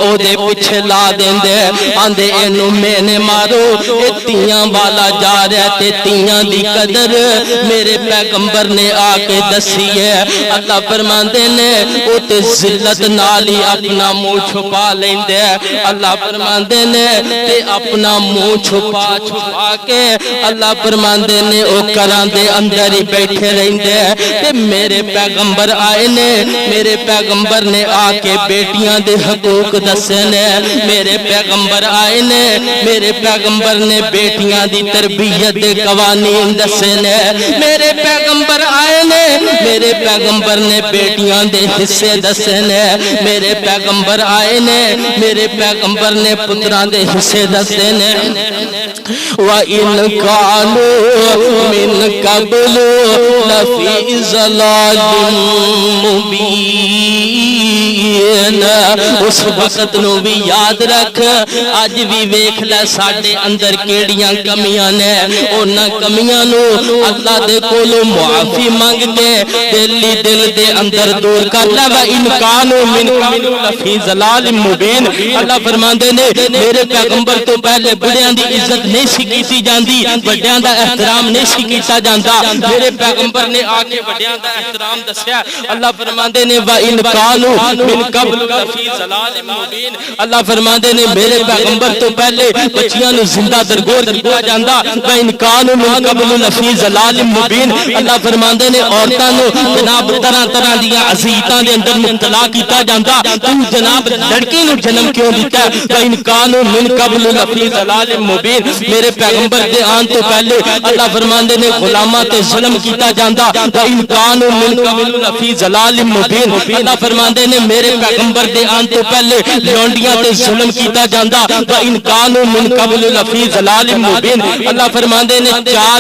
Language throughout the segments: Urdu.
او دے پیچھے لا دیندے آندے اینو مینے مارو اے تیاں والا جا رہا تے تیاں دی قدر میرے پیغمبر نے آ کے دسی ہے اللہ فرماندے نے او تے ذلت نال ہی اپنا منہ چھپا لیندے اللہ فرماندے نے تے اپنا منہ چھپا کے اللہ فرماندے نے او کراں دے اندر ہی بیٹھے رہندے تے میرے پیغمبر آئے نے میرے پیغمبر نے آ کے بیٹیاں دے حقوق دسے نے میرے پیغمبر آئے نے میرے پیغمبر نے بیٹیاں دی تربیت دے قوانین دسے نے میرے پیغمبر آئے نے میرے پیغمبر نے بیٹیاں دے حصے دسے نے میرے پیغمبر آئے نے میرے پیغمبر نے پتراں دے حصے دسے نے وَإِنْ كَانُوا مِنْ قَبْلُ لَفِي ضَلَالٍ مُبِينٍ اس وقت نو بھی یاد رکھ اج بھی ویکھ لے ساڈے اندر کیڑیاں کمیاں نے انہاں کمیاں نو اللہ دے کولوں معافی مانگ کے دل دے اندر دور کر لے وَإِنْ كَانُوا مِنْ قَبْلُ لَفِي ضَلَالٍ مُبِينٍ اللہ فرماندے نے میرے پیغمبر تو پہلے بڑیاں دی عزت نہیں سی کیتی جاندی بڑیاں دا احترام نہیں سی کیتا جاندا میرے پیغمبر نے آ کے بڑیاں دا احترام دسیا اللہ فرماندے نے وَإِنْ كَانُوا مِنْ قَبْلُ لَفِي ضَلَالٍ مُبِينٍ اللہ فرماندے نے میرے پیغمبر تو پہلے بچیاں نو زندہ درگور کیتا جاندا وَإِنْ كَانُوا مِنْ قَبْلُ لَفِي ضَلَالٍ مُبِينٍ اللہ فرماندے نے عورتاں نو جناب طرح طرح دیاں اذیتاں دے اندر مبتلا کیتا جاندا تو جناب لڑکی نو جنم کیوں دیتا وَإِنْ كَانُوا مِنْ قَبْلُ لَفِي ضَلَالٍ مُبِينٍ میرے پیغمبر دے آن تو پہلے اللہ فرماندے نے غلاماں تے ظلم کیتا جاندا وَإِنْ كَانُوا مِنْ قَبْلُ لَفِي ضَلَالٍ مُبِينٍ اللہ فرماندے نے میرے پیغمبر دے آن تو پہلے لونڈیاں تے ظلم کیتا جاندا وَإِنْ كَانُوا مِنْ قَبْلُ لَفِي ضَلَالٍ مُبِينٍ اللہ فرماندے نے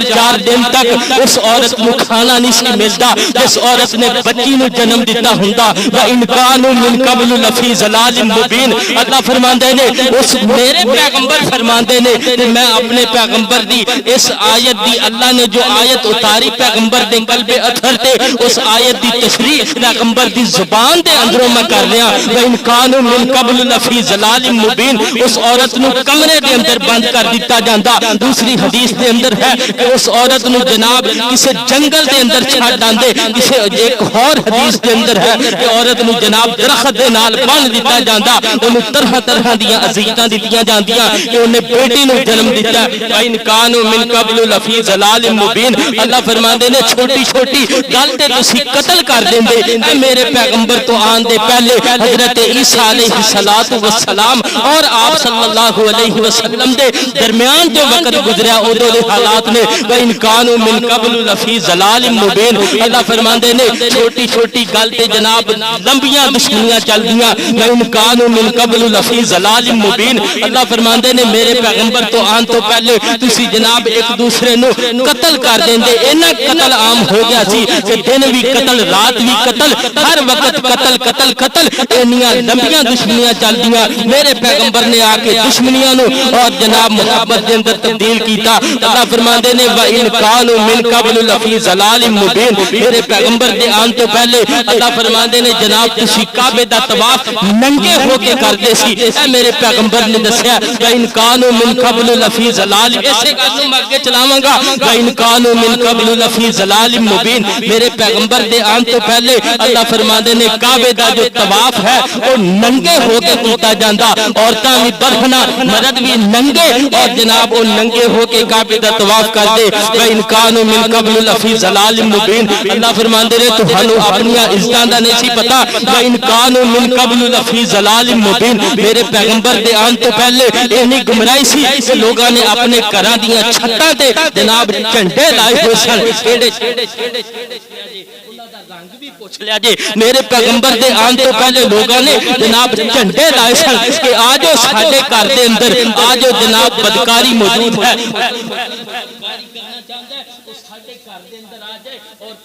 چار دن تک اس عورت نو کھانا نہیں سی ملدا جس عورت نے بچی نو جنم دیتا ہوندا وَإِنْ كَانُوا مِنْ قَبْلُ لَفِي ضَلَالٍ مُبِينٍ اللہ فرماندے نے اس میرے پیغمبر فرماندے نے میں اپنے پیغمبر دی اس آیت دی اللہ نے جو آیت اتاری پیغمبر دے قلب اثر تے اس آیت دی تشریح پیغمبر دی زبان دے اندروں میں کر رہا وَإِنْ كَانُوا مِنْ قَبْلُ لَفِي ضَلَالٍ مُبِينٍ اس عورت نو کمرے دے اندر بند کر دیتا جاندا دوسری حدیث دے اندر ہے کہ اس عورت نو جناب کسے جنگل دے اندر چھڑ داندے کسے ایک اور حدیث دے اندر ہے کہ عورت نو جناب درخت دے نال بن دیتا جاندا انہوں طرح طرح دیاں اذیتاں دتیاں جاندیاں کہ انہیں بیٹی نو جنم دیتا وَإِنْ كَانُوا مِنْ قَبْلُ لَفِي ضَلَالٍ مُبِينٍ اللہ فرماندے نے چھوٹی چھوٹی گل تے تسی قتل کر دیندے اے میرے پیغمبر تو آن دے پہلے حضرت عیسیٰ علیہ السلام اور آپ صلی اللہ علیہ وسلم دے درمیان جو وقت گزریا اودو دے حالات نے وَإِنْ كَانُوا مِنْ قَبْلُ لَفِي ضَلَالٍ مُبِينٍ اللہ فرماندے نے چھوٹی چھوٹی گل تے جناب لمبیاں دشمنیاں چل دیاں وَإِنْ كَانُوا مِنْ قَبْلُ لَفِي ضَلَالٍ مُبِينٍ اللہ فرماندے نے میرے پیغمبر تو آن تو پہلے تسی جناب ایک دوسرے نو قتل کر دیندے اینا قتل عام ہو گیا سی کہ دن بھی قتل رات بھی قتل ہر وقت قتل اینیاں لمبیاں دشمنیاں چل دیاں میرے پیغمبر نے آ کے دشمنیاں نو اور جناب محبت دے اندر تبدیل کیتا اللہ فرماندے نے وَإِنْ كَانُوا مِنْ قَبْلُ لَفِي ضَلَالٍ مُبِينٍ میرے پیغمبر دے آن تو پہلے اللہ فرماندے نے جناب تسی کعبے دا طواف ننگے ہو کے کر دے سی اے میرے پیغمبر نے دسیا وَإِنْ كَانُوا مِنْ قَبْلُ لَفِي ضَلَالٍ ایسے گل میں آگے چلاواں گا وَإِنْ كَانُوا مِنْ قَبْلُ لَفِي ضَلَالٍ مُبِينٍ میرے پیغمبر دے آن تو پہلے اللہ فرماندے نے کعبے دا جو طواف ہے وہ ننگے ہو کے کیتا جاندا عورتاں بھی برہنا مرد بھی ننگے اور جناب وہ ننگے ہو کے کعبے دا طواف کر دے وَإِنْ كَانُوا مِنْ قَبْلُ لَفِي ضَلَالٍ مُبِينٍ اللہ فرماندے نے تہانوں اپنی عزتاں دا نہیں سی پتہ وَإِنْ كَانُوا مِنْ قَبْلُ لَفِي ضَلَالٍ مُبِينٍ میرے پیغمبر دے آن تو پہلے اینی گمراہی سی کہ لوگاں نے اپنے گھراں دیاں چھتاں تے جناب جھنڈے لائے ہوئے سن رنگ بھی پوچھ لیا جی میرے پیغمبر دے آن تو پہلے لوگاں نے جناب جھنڈے لائے سن کہ آجو ساڈے گھر دے اندر آجو جناب بدکاری موجود ہے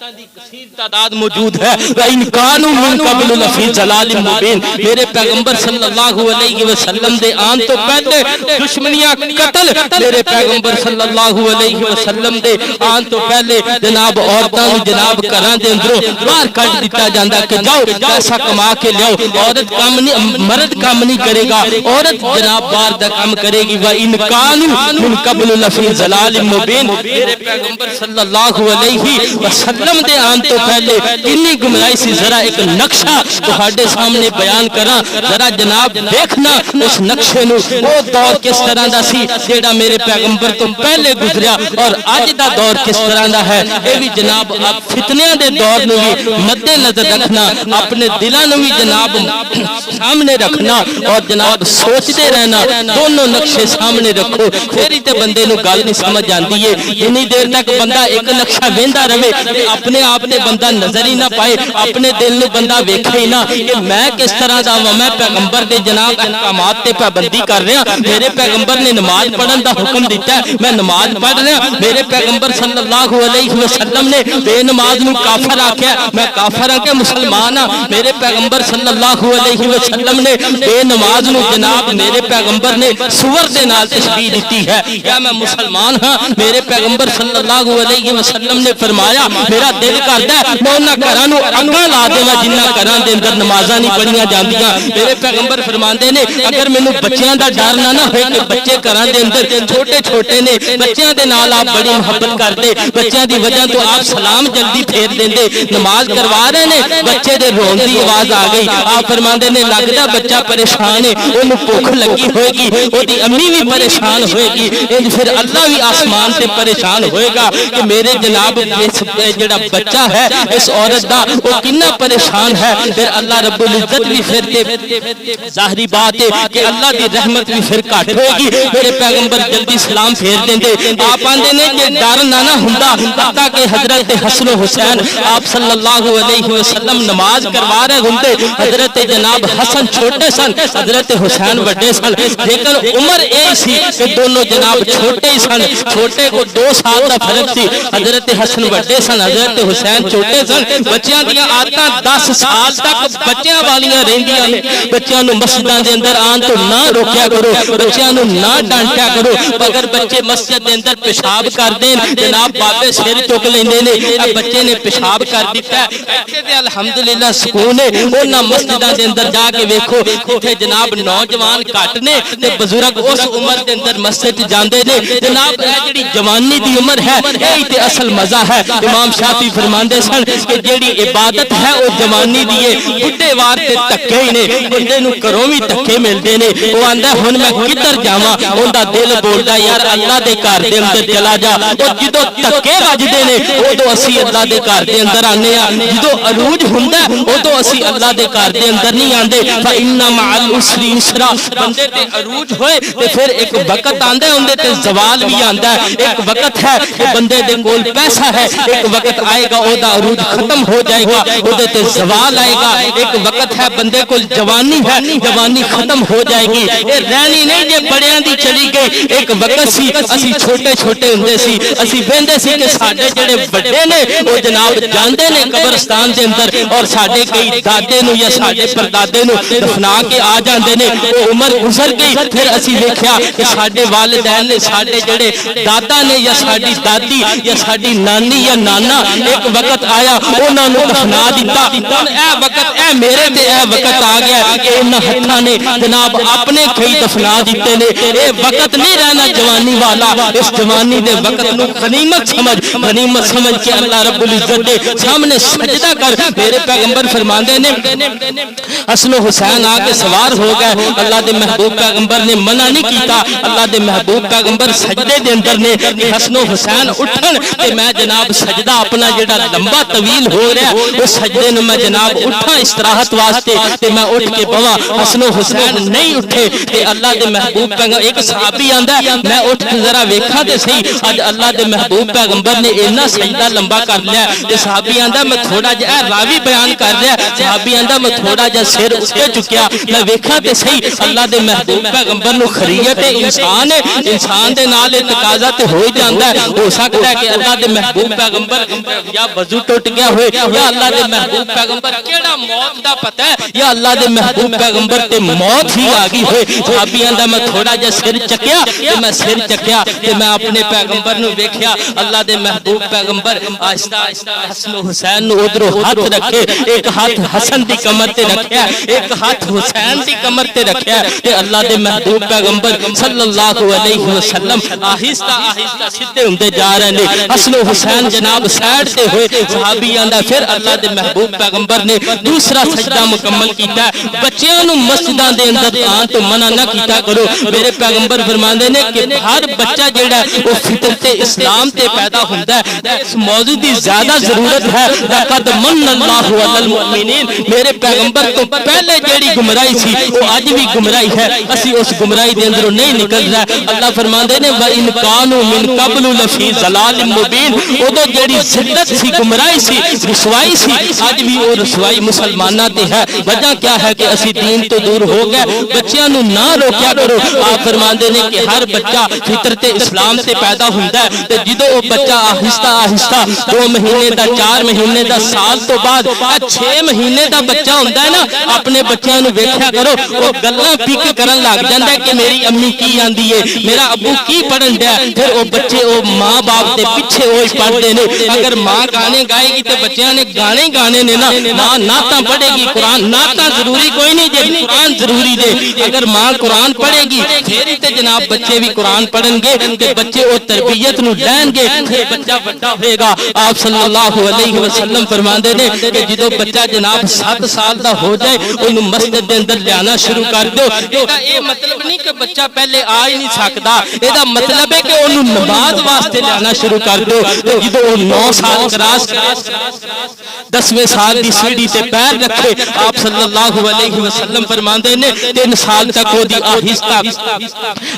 دی کثیر تعداد موجود ہے وَإِنْ كَانُوا مِنْ قَبْلُ لَفِي ضَلَالٍ مُبِينٍ میرے پیغمبر صلی اللہ علیہ وسلم دے آن تو پہلے دشمنیاں قتل میرے پیغمبر صلی اللہ علیہ وسلم دے آن تو پہلے جناب عورتاں جناب گھراں دے اندروں باہر کڈ دتا جاندا کہ جاؤ پیسہ کما کے لیاؤ عورت کام نہیں مرد کام نہیں کرے گا عورت جناب باہر دا کام کرے گی وَإِنْ كَانُوا مِنْ قَبْلُ لَفِي ضَلَالٍ مُبِينٍ میرے پیغمبر صلی اللہ علیہ وسلم دے آن تو پہلے کتنی گمراہی سی ذرا ایک نقشہ تہاڈے سامنے بیان کراں ذرا جناب دیکھنا اس نقشے نو وہ دور کس طرح دا سی جیڑا میرے پیغمبر تو پہلے گزریا اور اج دا دور کس طرح دا ہے اے بھی جناب آپ فتنیاں دے دور نو بھی مد نظر رکھنا اپنے دلاں نو بھی جناب سامنے رکھنا اور جناب سوچتے رہنا دونوں نقشے سامنے رکھو پھر ہی تے بندے نو گل نہیں سمجھ آندی ہے اتنی دیر تک بندہ ایک نقشہ ویندا رہے اپنے آپ تے بندہ نظر ہی نہ پائے اپنے دل نو بندہ ویکھے ہی نہ کہ میں کس طرح دا ہوں میں پیغمبر دے جناب احکامات تے پابندی کر رہا میرے پیغمبر نے نماز پڑھن دا حکم دیتا ہے میں نماز پڑھ رہا میرے پیغمبر صلی اللہ علیہ وسلم نے بے نماز نو کافر آکھیا میں کافر ہاں کہ مسلمان ہاں میرے پیغمبر صلی اللہ علیہ وسلم نے بے نماز نو جناب میرے پیغمبر نے سور دے نال تشبیہ دیتی ہے کیا میں مسلمان ہاں میرے پیغمبر صلی اللہ علیہ وسلم نے فرمایا میرا دل کردا ہے میں انہاں گھراں نو اگاں لا دیواں جنہاں گھراں دے اندر نمازاں نہیں پڑھیاں جاندیاں میرے پیغمبر فرماندے نے اگر مینوں بچیاں دا ڈر نہ ہوئے کہ بچے گھراں دے اندر چھوٹے چھوٹے نے بچیاں دے نال آپ بڑی محبت کردے بچیاں دی وجہ تو آپ سلام جلدی پھیر دیندے نماز کروا رہے نے بچے دے رون دی آواز آ گئی آپ فرماندے نے لگدا بچہ پریشان ہے اونوں بھوک لگی ہوئے گی اودی امی بھی پریشان ہوئے گی پھر اللہ بھی آسمان سے پریشان ہوئے گا کہ میرے جناب جڑا بچہ ہے اس عورت دا وہ کتنا پریشان ہے پھر اللہ رب العزت بھی پھر ظاہری بات ہے کہ اللہ دی رحمت بھی پھر گھٹ ہوئے گی میرے پیغمبر جلدی سلام پھیر دیندے آپ آندے نے کہ ڈر نہ ہوندا حتیٰ کہ حضرت حسن و حسین آپ صلی اللہ علیہ وسلم نماز کروا رہے ہوندے حضرت جناب حسن چھوٹے سن حضرت حسین بڑے سن لیکن عمر اے سی کہ دونوں جناب چھوٹے ہی سن چھوٹے کو 2 سال دا فرق سی حضرت حسن بڑے سن حضرت حسین چھوٹے سن بچیاں دیاں عادتاں 10 سال تک بچیاں والیاں رہندیاں نے بچیاں نو مسجداں دے اندر آن تو نہ روکیا کرو بچیاں نو نہ ڈانٹیا کرو اگر بچے مسجد دے اندر پیشاب کر دین جناب بابے سر چک لیندے نے بچے نے پیشاب کر دتا ہے ایتھے تے الحمدللہ سکون ہے انہاں مسجداں دے اندر جا کے ویکھو اتھے جناب نوجوان گھٹ نے تے بزرگ اس عمر دے اندر مسجد جاندے نے جناب اے جڑی جوانی دی عمر ہے اے تے اصل مزہ ہے امام شافعی فرماندے سن کہ جڑی عبادت ہے او جوانی دی ہے بڈھے وار تے تکے ہی نے بندے نو گھروں وی تکے ملدے نے او آندا ہن میں کدھر جاواں اوندا دل بولدا یار اللہ دے گھر دے اندر چلا جا او جدوں تکے وجدے نے اودوں اسی اللہ دے گھر دے اندر آنے آ جدوں عروج ہوندا اودوں اسی اللہ دے گھر دے اندر نہیں آندے فإن مع العسر یسرا بندے تے عروج ہوئے تے پھر ایک وقت آندا ہے اوندے تے زوال بھی آندا ہے ایک وقت ہے کہ بندے دے کول پیسہ ہے ایک وقت آئے گا او دا عروج ختم ہو جائے گا اودے تے زوال آئے گا ایک وقت ہے بندے کول جوانی ہے جوانی ختم ہو جائے گی اے رہنی نہیں جے بڑیاں دی چلی گئی ایک وقت سی اسی چھوٹے چھوٹے ہوندے سی اسی ویندے سی کہ ساڈے جڑے بڑے نے او جناب جاندے نے قبرستان دے اندر اور ساڈے کئی دادے نو یا ساڈے پردادے نو دفنا کے آ جاندے نے او عمر گزر گئی پھر اسی ویکھیا کہ ساڈے والدین نے ساڈے جڑے دادا نے یا ساڈی دادی یا ساڈی نانی یا نانا ایک وقت آیا انہاں نو دفنا دتا ہن اے وقت اے میرے تے اے وقت آ گیا کہ انہاں ہتھاں نے جناب اپنے کئی دفنا دتے نے اے وقت نہیں رہنا جوانی والا اس جوانی دے وقت نو غنیمت سمجھ کے اللہ رب العزت دے سامنے سجدہ کر میرے پیغمبر فرماندے نے حسن و حسین آ کے سوار ہو گئے اللہ دے محبوب پیغمبر نے منع نہیں کیتا اللہ دے محبوب پیغمبر سجدے دے اندر نے کہ حسن و حسین اٹھن تے میں جناب سجدہ اپنا جڑا لمبا طویل ہو رہا ہے اس سجدے نو میں جناب اٹھاں استراحت واسطے تے میں اٹھ کے بواں حسن و حسین نہیں اٹھے تے اللہ دے محبوب پیغمبر ایک صحابی آندا ہے میں اٹھ کے ذرا ویکھاں تے صحیح اج اللہ دے محبوب پیغمبر نے اتنا سجدہ لمبا کر لیا تے صحابی آندا میں تھوڑا جہا راوی بیان کر رہا صحابی آندا میں تھوڑا جہا سر اٹھے چکیا میں ویکھاں تے صحیح اللہ دے محبوب پیغمبر نو خریت انسان ہے انسان دے نال تقاضا تے ہو ہی جاندا ہے ہو سکتا ہے کہ اللہ دے محبوب پیغمبر یا وضو ٹوٹ گیا ہوئے یا اللہ دے محبوب پیغمبر کیڑا موت دا پتہ ہے یا اللہ دے محبوب پیغمبر تے موت ہی آ گئی ہوئے صحابیاں دا میں تھوڑا جا سر چکیا تے میں سر چکیا تے میں اپنے پیغمبر نو ویکھیا اللہ دے محبوب پیغمبر آہستہ آہستہ حسن و حسین نو ادھروں ہاتھ رکھے ایک ہاتھ حسن دی کمر تے رکھیا ایک ہاتھ حسین دی کمر تے رکھیا تے اللہ دے محبوب پیغمبر صلی اللہ علیہ وسلم آہستہ آہستہ سیدھے ہوندے جا رہے نے حسن و حسین جناب سائڈ تے ہوئے صحابیاں دا پھر اللہ دے محبوب پیغمبر نے دوسرا سجدہ مکمل کیتا ہے بچیاں نو مسجداں دے اندر آن تو منع نہ کیتا کرو میرے پیغمبر فرماندے نے کہ ہر بچہ جیڑا ہے وہ فطرت اسلام تے پیدا ہوندا ہے اس موضوع دی زیادہ ضرورت ہے لقد من اللہ علی المؤمنین میرے پیغمبر تو پہلے جیڑی گمراہی سی وہ اج بھی گمراہی ہے اسی اس گمراہی دے اندروں نہیں نکل رہا اللہ فرماندے نے وَإِنْ كَانُوا مِنْ قَبْلُ لَفِي ضَلَالٍ مُبِينٍ اودو جیڑی ذلت سی گمراہی سی رسوائی سی اج بھی وہ رسوائی مسلماناں تے ہے وجہ کیا ہے کہ اسی دین تو دور ہو گئے بچیاں نو نہ روکیا کرو آپ فرماندے نے کہ ہر بچہ فطرت اسلام سے پیدا ہوندا ہے تے جدوں وہ بچہ آہستہ آہستہ 2 مہینے دا 4 مہینے دا سال تو بعد 6 مہینے دا بچہ ہوندا ہے نا اپنے بچیاں نو ویکھیا کرو وہ گلاں پک کرن لگ جاندا ہے کہ میری امی کی آندی ہے میرا ابو کی پڑھن دیا پھر وہ بچے وہ ماں باپ دے پیچھے وہی پڑھتے نے اگر ماں گانے گائے گی تے بچیاں نے گانے گانے نے نا ماں نعتاں پڑھے گی قرآن نعتاں ضروری کوئی نہیں جے قرآن ضروری دے اگر ماں قرآن پڑھے گی پھر تے جناب بچے بھی قرآن پڑھن گے کہ بچے وہ تربیت نو لین گے پھر بچہ بڑا ہوئے گا آپ صلی اللہ علیہ وسلم فرماندے نے کہ جدوں بچہ جناب 7 سال دا ہو جائے اونوں مسجد دے اندر لانا شروع کر دو ایدا اے مطلب نہیں کہ بچہ پہلے آ ہی نہیں سکدا ایدا مطلب ہے کہ اونوں نماز واسطے لانا شروع کر دو جدوں وہ 9 سال کراس 10ویں سال دی سیڑھی تے پیر رکھے آپ صلی اللہ علیہ وسلم فرماندے نے 3 سال تک وہ دی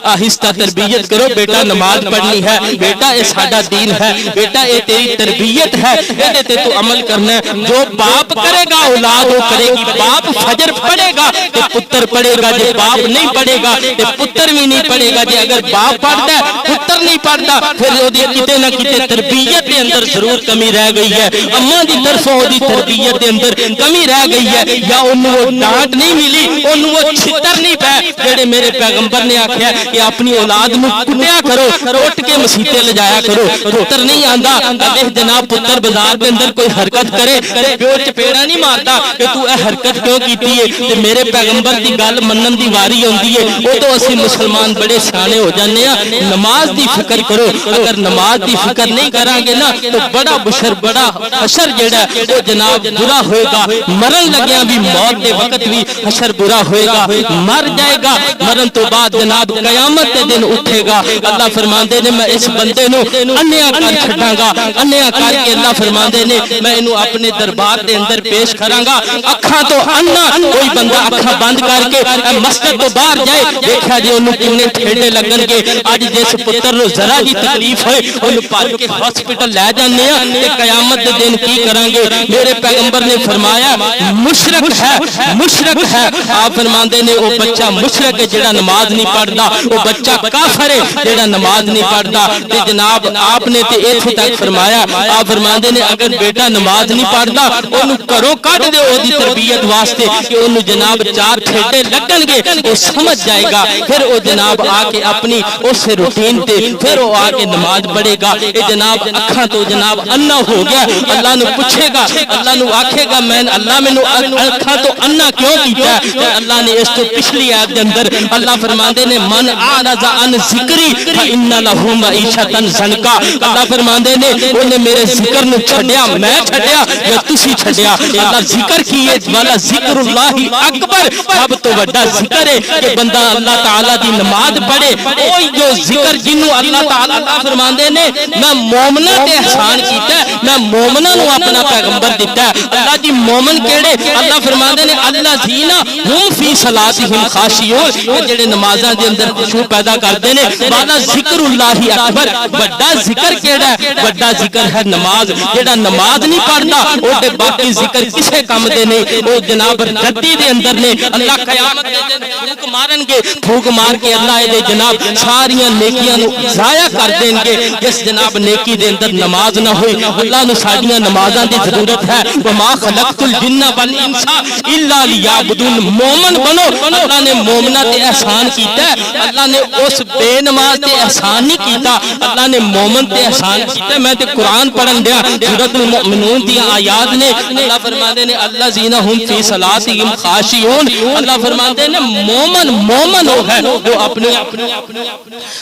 آہستہ تربیت کرو بیٹا نماز پڑھنی ہے بیٹا یہ ساڈا دین ہے بیٹا یہ تیری تربیت ہے یہ تے تو عمل کرنا ہے جو باپ کرے گا اولاد وہ کرے گی باپ فجر پڑھے گا تو پتر پڑھے گا جے باپ نہیں پڑھے گا تو پتر بھی نہیں پڑھے گا جے اگر باپ پڑھتا ہے پتر نہیں پڑھتا پھر وہ کتے نہ کتے تربیت کے اندر ضرور کمی رہ گئی ہے اماں دی طرفوں دی تربیت کے اندر کمی رہ گئی ہے یا انہوں وہ ڈانٹ نہیں ملی انہوں وہ چھتر نہیں پائے جڑے میرے پیغمبر نے آکھیا کہ اپنی اولاد نو کٹیا کرو اٹھ کے مسیتے لے جایا کرو پتر نہیں آندا اگر جناب پتر بازار کے اندر کوئی حرکت کرے پیو چپیڑا نہیں مارتا کہ تو اے حرکت کیوں کیتی ہے تے میرے پیغمبر دی گل منن دی واری ہوندی ہے وہ تو اسی مسلمان بڑے سیانے ہو جانے ہیں نماز دی فکر کرو اگر نماز دی فکر نہیں کران گے نا تو بڑا بڑا حشر جڑا ہے وہ جناب برا ہوئے گا مرن لگیاں بھی موت دے وقت بھی حشر برا ہوئے گا مر جائے گا مرن تو بعد جناب قیامت کے دن اٹھے گا اللہ فرماندے نے میں اس بندے نو انیا کر چھڈاں گا انیا کر کے اللہ فرماندے نے میں انو اپنے دربار دے اندر پیش کراں گا اکھاں تو انا کوئی بندہ اکھاں بند کر کے مسجد تو باہر جائے دیکھا جی انو کنے ٹھیڑے لگن گے اج جس پتر نو ذرا جی تکلیف ہوئے انو پال کے ہاسپٹل لے جانے ہیں تے قیامت دے دن کی کریں گے میرے پیغمبر نے فرمایا مشرک ہے آپ فرماندے نے وہ بچہ مشرک ہے جڑا نماز نہیں پڑھدا وہ بچہ کافر ہے جڑا نماز نہیں پڑھدا تے جناب آپ نے تے ایتھے تک فرمایا آپ فرماندے نے اگر بیٹا نماز نہیں پڑھدا اونوں گھروں کڈ دیو اودی تربیت واسطے کہ اونوں جناب 4 ٹھیڈے لگن گے وہ سمجھ جائے گا پھر وہ جناب آ کے اپنی اس روٹین تے پھر وہ آ کے نماز پڑھے گا اے جناب اکھاں تو جناب انا ہو گیا اللہ نو پوچھے گا اللہ نو آکھے گا میں اللہ مینوں اکھاں تو انا کیوں کیتا ہے اللہ نے اس تو پچھلی آیت دے اندر اللہ فرماندے نے من اعرض عن ذکری فان له معیشۃ ضنکا اللہ فرماندے نے اونے میرے ذکر نو چھڈیا میں چھڈیا یا تسی چھڈیا اللہ ذکر کیے والا ذکر اللہ اکبر سب تو بڑا ذکر ہے کہ بندہ اللہ تعالی دی نماز پڑھے اوہی جو ذکر جنوں اللہ تعالی فرماندے نے میں مومناں تے احسان کیتا ہے میں مومناں نو اپنا پیغمبر دتا ہے اللہ جی مومن کیڑے اللہ فرماندے نے الذین هم فی صلاتہم خاشعون جڑے نمازاں دے اندر خشوع پیدا کردے نے والا ذکر اللہ اکبر بڑا ذکر کیڑا ہے بڑا ذکر ہے نماز جڑا نماز نہیں پڑھدا او تے باقی ذکر کسے کم دے نہیں او جناب ردی دے اندر نے اللہ قیامت دے دن پھوک مارن گے پھوک مار کے اللہ دے جناب ساریاں نیکیاں نو ضائع کر دیں گے جس جناب نیکی دے اندر نماز نہ ہوئی اللہ نو ساڈیاں نمازاں دی ضرورت ہے وما خلقت الجن والانس الا لیعبدون مومن بنو اللہ نے مومناں تے احسان کیتا ہے اللہ نے اس بے نماز تے احسان نہیں کیتا اللہ نے مومن تے احسان کیتا میں تے قرآن پڑھن دیا سورۃ المؤمنون دی آیات نے اللہ فرماندے نے الذین هم فی صلاتہم خاشعون اللہ فرماندے نے مومن وہ ہے جو اپنے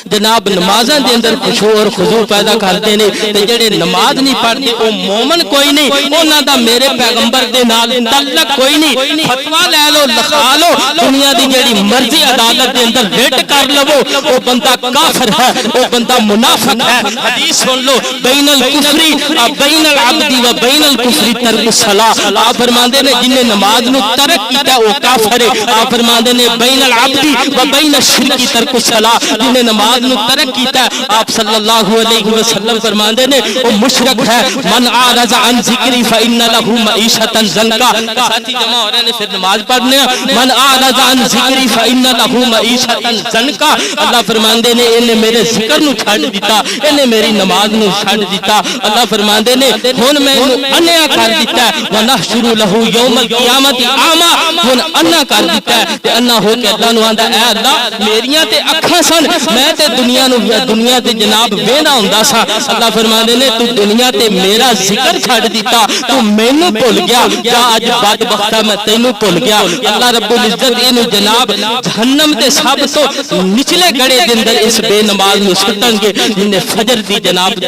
جناب نمازاں دے اندر خشوع اور خضوع پیدا کرتے نے تے جڑے نماز نہیں پڑھتے وہ مومن کوئی نہیں انہاں دا میرے پیغمبر دے نال تعلق کوئی نہیں فتوی لے لو لکھا لو دنیا دی جڑی مرضی عدالت دے اندر ریٹ کر لو وہ بندہ کافر ہے وہ بندہ منافق ہے حدیث سن لو بین الکفر بین العبد و بین الکفر ترک الصلاۃ آپ فرماندے نے جن نے نماز نو ترک کیتا وہ کافر ہے آپ فرماندے نے بین العبد و بین الشرک ترک الصلاۃ جن نے نماز نو ترک کیتا آپ صلی اللہ علیہ وسلم فرماندے نے وہ مشرک ہے من اعرض عن ذکری فان له معیشۃ ضنکا ساتھی جمع ہو رہے نے پھر نماز پڑھنے من اعرض عن ذکری فان له معیشۃ ضنکا اللہ فرماندے نے انہیں میرے ذکر نو چھڈ دیتا انہیں میری نماز نو چھڈ دیتا اللہ فرماندے نے ہن میں انہوں انیا کر دیتا ہے ونحشر له یوم القیامت اعما ہن انا کر دیتا ہے تے انا ہو کے اللہ نو آندا اے اللہ میریاں تے اکھاں سن میں تے دنیا تے جناب وینا ہوندا سا اللہ فرماندے نے تو دنیا تے میرا ذکر چھڈ دیتا تو مینوں بھول گیا جا اج بدبختا میں تینوں بھول گیا اللہ رب العزت اینو جناب جہنم تے سب تو نچلے گڑے دے اندر اس بے نماز نو سٹن گے جن نے فجر دی جناب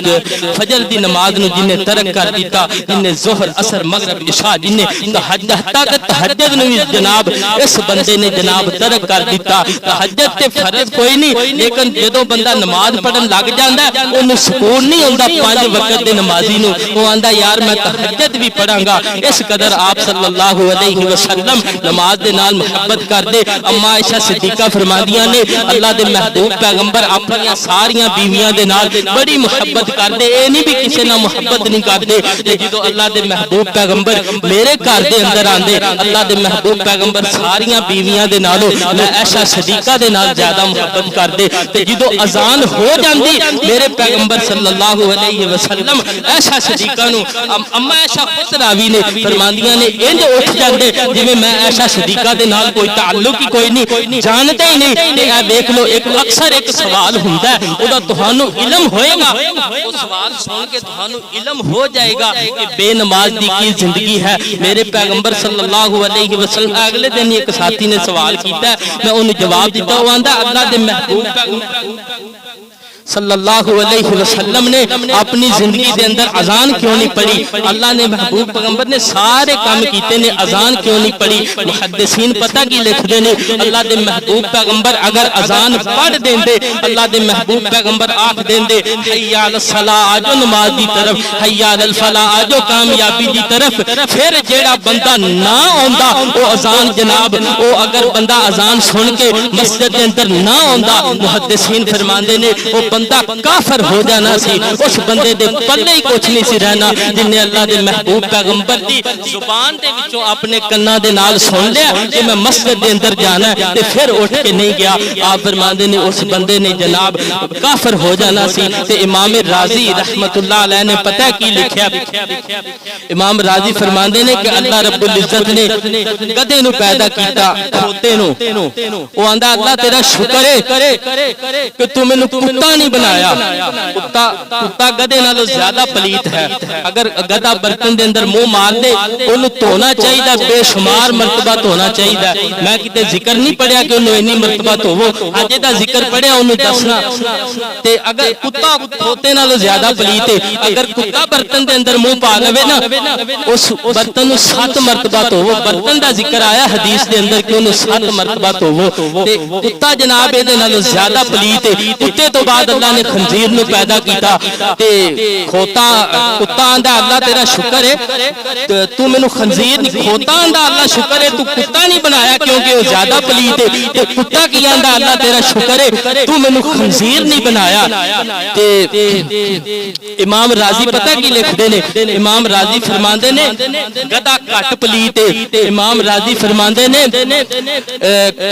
فجر دی نماز نو جن نے ترک کر دیتا جن نے ظہر عصر مغرب عشاء جن نے تہجد نو جناب اس بندے نے جناب ترک کر دیتا تہجد تے فرض کوئی نہیں لیکن جدوں بندہ نماز پڑھن لگ جاندا ہے اونوں سکون نہیں ہوندا پانچ وقت دے نمازی نو وہ آندا یار میں تہجد بھی پڑھاں گا اس قدر آپ صلی اللہ علیہ وسلم نماز دے نال محبت کر دے اما عائشہ صدیقہ فرماندیاں نے اللہ دے محبوب پیغمبر اپنی ساریاں بیویاں دے نال بڑی محبت کر دے اے نہیں بھی کسے نال محبت نہیں کر دے جدوں اللہ دے محبوب پیغمبر میرے گھر دے اندر آندے اللہ دے محبوب پیغمبر ساریاں بیویاں دے نالوں میں عائشہ صدیقہ دے نال زیادہ محبت کر دے تے جدوں اذان ہو جاندی میرے پیغمبر صلی اللہ علیہ وسلم عائشہ صدیقہ نو اما عائشہ خود راوی نے فرماندیاں نے انج اٹھ جاندے جویں میں عائشہ صدیقہ دے نال کوئی تعلق ہی کوئی نہیں جانتے ہی نہیں تے اے دیکھ لو ایک اکثر ایک سوال ہوندا ہے اودا تہانوں علم ہوئے گا او سوال سن کے تہانوں علم ہو جائے گا کہ بے نماز دی کی زندگی ہے میرے پیغمبر صلی اللہ علیہ وسلم اگلے دن ایک ساتھی نے سوال کیتا ہے میں انہوں جواب دیتا وہ آندا اللہ دے محبوب پیغمبر صلی اللہ علیہ وسلم نے اپنی زندگی دے اندر اذان کیوں نہیں پڑھی اللہ نے محبوب پیغمبر نے سارے کام کیتے نے اذان کیوں نہیں پڑھی محدثین پتہ کی لکھ دے نے اللہ دے محبوب پیغمبر اگر اذان پڑھ دیندے اللہ دے محبوب پیغمبر آکھ دیندے حی علی الصلاۃ آجو نماز دی طرف حی علی الفلاح آجو کامیابی دی طرف پھر جیڑا بندہ نہ آندا او اذان جناب او اگر بندہ اذان سن کے مسجد دے اندر نہ آندا محدثین فرماندے نے او بندہ کافر ہو جانا سی اس بندے دے پلے ہی کچھ نہیں سی رہنا جن نے اللہ دے محبوب پیغمبر دی زبان دے وچوں اپنے کناں دے نال سن لیا کہ میں مسجد دے اندر جانا ہے تے پھر اٹھ کے نہیں گیا آپ فرماندے نے اس بندے نے جناب کافر ہو جانا سی تے امام راضی رحمت اللہ علیہ نے پتہ کی لکھیا امام راضی فرماندے نے کہ اللہ رب العزت نے گدھے نو پیدا کیتا کھوتے نو او آندا اللہ تیرا شکر ہے کہ تو مینوں کتا نہیں بنایا کتا گدھے نالوں زیادہ پلیت ہے اگر گدھا برتن دے اندر منہ مار دے انہوں دھونا چاہیے بے شمار مرتبہ دھونا چاہیے میں کتے ذکر نہیں پڑھیا کہ انہوں انی مرتبہ دھوو اجے دا ذکر پڑھیا انہوں دسنا تے اگر کتا کھوتے نالوں زیادہ پلیت ہے اگر کتا برتن دے اندر منہ پا لوے نا اس برتن نو 7 مرتبہ دھوو برتن دا ذکر آیا حدیث دے اندر کہ انہوں 7 مرتبہ دھوو تے کتا جناب اے دے نالوں زیادہ پلیت ہے کتے تو بعد اللہ نے خنزیر نو پیدا کیتا تے کھوتا کتا آندا اللہ تیرا شکر ہے تو مینوں خنزیر نہیں کھوتا آندا اللہ شکر ہے تو کتا نہیں بنایا کیونکہ وہ زیادہ پلیت ہے تے کتا کی آندا اللہ تیرا شکر ہے تو مینوں خنزیر نہیں بنایا تے امام راضی پتہ کی لکھ دے نے امام راضی فرماندے نے گدھا گھٹ پلیت ہے امام راضی فرماندے نے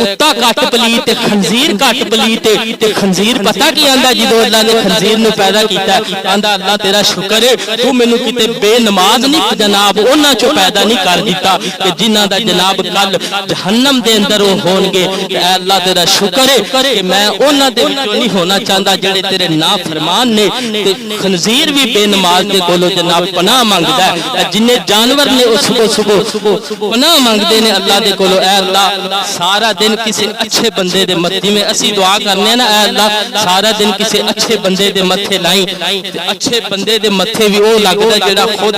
کتا گھٹ پلیت ہے خنزیر گھٹ پلیت ہے تے خنزیر پتہ کی آندا جدو اللہ نے خنزیر نو پیدا کیتا آندا اللہ تیرا شکر ہے تو مینوں کتے بے نماز نہیں جناب انہاں چوں پیدا نہیں کر دیتا کہ جنہاں دا جناب کل جہنم دے اندر وہ ہون گے. اے اللہ تیرا شکر ہے کہ میں انہاں دے وچوں نہیں ہونا چاہندا جڑے تیرے نافرمان نے. تے خنزیر بھی بے نماز دے کولوں جناب پناہ منگدا ہے. جن جانور نے اس صبح پناہ منگدے نے اللہ دے کولوں. اے اللہ سارا دن کسی اچھے بندے دے متھے میں اسی دعا کرنے ہیں نا اے اللہ سارا دن کسی اچھے بندے دے متھے لائیں تے اچھے بندے دے متھے بھی او لگدا جڑا خود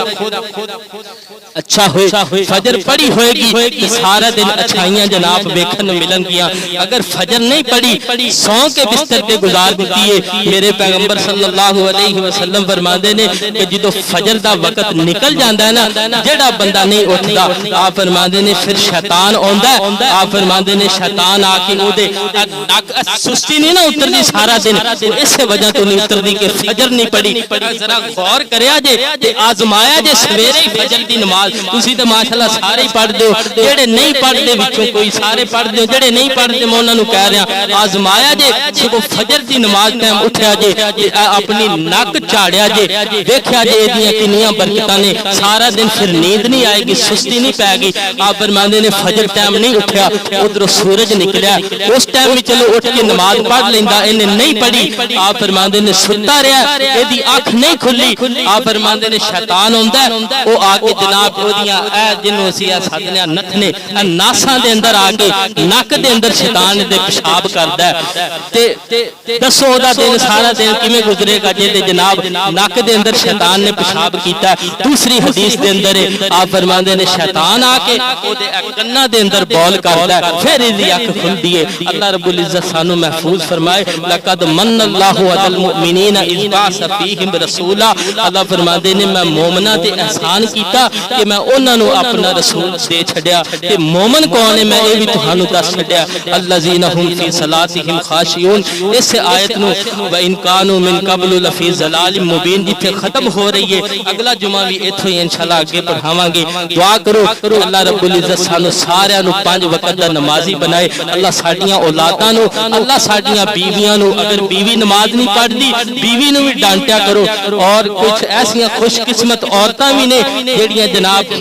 اچھا ہوئے. فجر پڑھی ہوئے گی سارا دن اچھائیاں جناب ویکھن ملن گیاں. اگر فجر نہیں پڑھی سو کے بستر تے گزار دیتی ہے. میرے پیغمبر صلی اللہ علیہ وسلم فرماندے نے کہ جدو فجر دا وقت نکل جاندا ہے نا جڑا بندہ نہیں اٹھدا آپ فرماندے نے پھر شیطان آندا ہے. آپ فرماندے نے شیطان آ کے او دے نک سستی نہیں نا اتردی سارا دن اس وجہ تو نہیں اتردی کہ فجر نہیں پڑھی. ذرا غور کریا جے تے آزمایا جے سویرے ہی فجر دی نماز تسی تے ماشاءاللہ سارے ہی پڑھ دیو جڑے نہیں پڑھ دے وچوں کوئی سارے پڑھ دیو جڑے نہیں پڑھ دے میں انہاں نوں کہہ رہا آزمایا جے صبح فجر دی نماز ٹائم اٹھیا جے اپنی نک چاڑیا جے دیکھیا جے ایدیاں کنیاں برکتاں نے سارا دن پھر نیند نہیں آئے گی سستی نہیں پائے گی. آپ فرماندے نے فجر ٹائم نہیں اٹھیا ادھر سورج نکلیا اس ٹائم بھی چلو اٹھ کے نماز پڑھ لیندا انہیں نہیں پڑھی. آپ فرماندے نے ستا رہیا ایدی اکھ نہیں کھلی. آپ فرماندے نے شیطان ہوندا ہے او آ کے جناب اودیاں اے جنوں اسی سدنے نتھنے ناساں دے اندر آ کے نک دے اندر شیطان دے پیشاب کردا ہے. تے دسو او دا دن سارا دن کیویں گزرے گا جے جناب نک دے اندر شیطان نے پیشاب کیتا. دوسری حدیث دے اندر آپ فرماندے نے شیطان آ کے او دے کناں دے اندر بول کردا ہے پھر دی اکھ کھلدی ہے. اللہ رب العزت سانو محفوظ فرمائے. لقد من اللہ علی المؤمنین اذ بعث فیہم رسولا. اللہ فرماندے نے میں مومناں تے احسان کیتا کہ میں انہاں نوں اپنا رسول دے چھڈیا. تے مومن کون ہے میں اے بھی تہانوں دس چھڈیا. الذین هم فی صلاتہم خاشعون. اس آیت نو وان کانوا من قبل لفی ضلال مبین جتھے ختم ہو رہی ہے. اگلا جمعہ بھی ایتھوں ہی انشاءاللہ اگے پڑھاواں گے. دعا کرو اللہ رب العزت سانو سارے نو 5 وقت دا نمازی بنائے. اللہ ساڈیاں اولاداں نو اللہ ساڈیاں بیویاں نو اگر بیوی نماز نہیں پڑھدی بیوی نو بھی ڈانٹیا کرو. اور کچھ ایسیاں خوش قسمت عورتاں بھی نے جیڑیاں جناب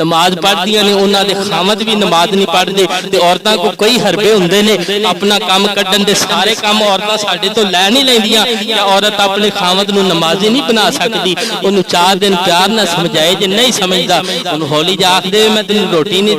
نماز پڑھدیاں نے انہاں دے خامد بھی نماز نہیں پڑھدے. تے عورتاں کو کئی حربے ہوندے نے اپنا کام کڈن دے سارے کام عورتاں ساڈے تو لے نہیں لیندیاں. کہ عورت اپنے خامد نو نمازی نہیں بنا سکدی. اونوں 4 دن پیار نہ سمجھائے جے نہیں سمجھدا اونوں ہولی جا آکھ دے میں تینوں روٹی نہیں